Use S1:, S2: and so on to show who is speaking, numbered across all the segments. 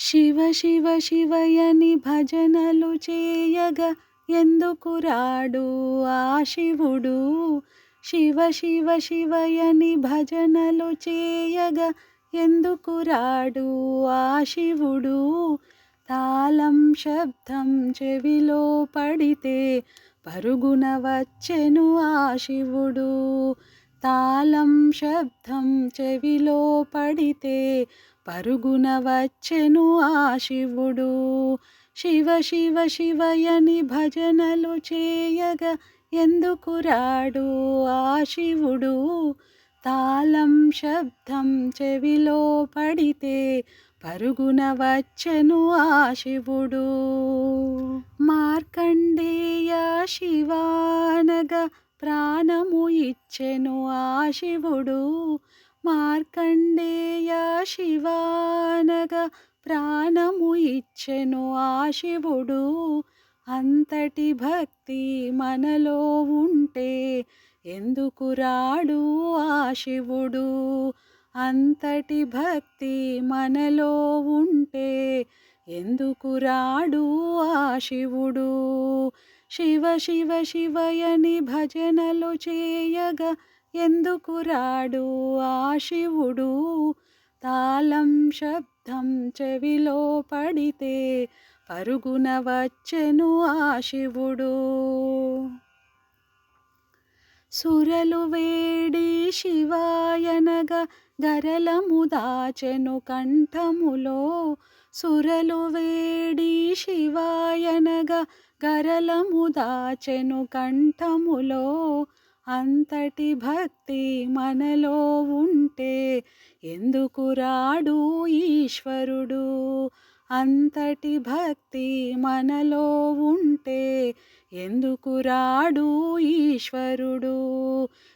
S1: శివ శివ శివయని భజనలు చేయగా ఎందుకు రాడు ఆ శివుడు. శివ శివ శివయని భజనలు చేయగా ఎందుకు రాడు ఆ శివుడు. తాళం శబ్దం చెవిలో పడితే పరుగున వచ్చెను ఆ శివుడు. తాళం శబ్దం చెవిలో పడితే పరుగున వచ్చెను ఆ శివుడు. శివ శివ శివయని భజనలు చేయగా ఎందుకు రాడు ఆ శివుడు. తాళం శబ్దం చెవిలో పడితే పరుగున వచ్చెను ఆ శివుడు. మార్కండేయ శివానగా ప్రాణము ఇచ్చెను ఆ శివుడు. మార్కండేయ శివానగా ప్రాణము ఇచ్చెను ఆ శివుడు. అంతటి భక్తి మనలో ఉంటే ఎందుకు రాడు ఆ శివుడు. అంతటి భక్తి మనలో ఉంటే ఎందుకు రాడు ఆ శివుడు. శివ శివ శివయని భజనలు చేయగా ఎందుకు రాడు ఆ శివుడు. తాళం శబ్దం చెవిలో పడితే పరుగున వచ్చెను ఆ శివుడు. సురలు వేడి శివాయనగా గరళము దాచెను కంఠములో. సురలు వేడి శివాయనగా గరళము దాచెను కంఠములో. అంతటి భక్తి మనలో ఉంటే ఎందుకు రాడు ఈశ్వరుడు. అంతటి భక్తి మనలో ఉంటే ఎందుకు రాడు ఈశ్వరుడు.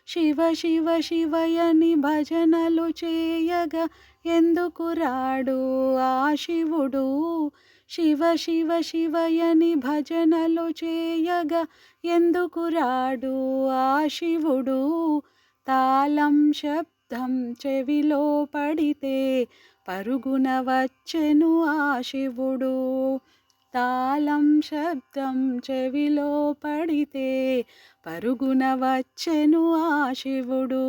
S1: శివ శివ శివయని భజనలు చేయగా ఎందుకు రాడు ఆ శివుడు. శివ శివ శివయని భజనలు చేయగా ఎందుకు రాడు ఆ శివుడు. తాళం శబ్దం చెవిలో పడితే పరుగున వచ్చెను ఆ శివుడు. తాళం శబ్దం చెవిలో పడితే పరుగున వచ్చెను ఆ శివుడు.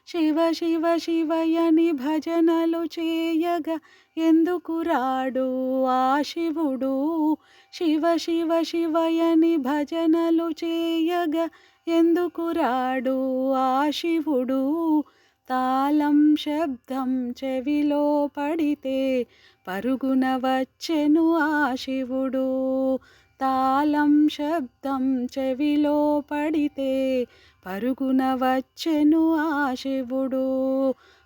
S1: శివ శివ శివయని భజనలు చేయగా ఎందుకు రాడు ఆ శివుడు. శివ శివ శివయని భజనలు చేయగా ఎందుకు రాడు ఆ శివుడు. తాళం శబ్దం చెవిలో పడితే పరుగున వచ్చెను ఆ శివుడు. తాళం శబ్దం చెవిలో పడితే పరుగున వచ్చెను ఆ శివుడు.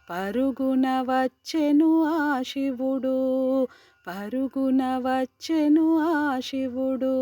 S1: పరుగున వచ్చెను ఆ శివుడు. పరుగున వచ్చెను ఆ శివుడు.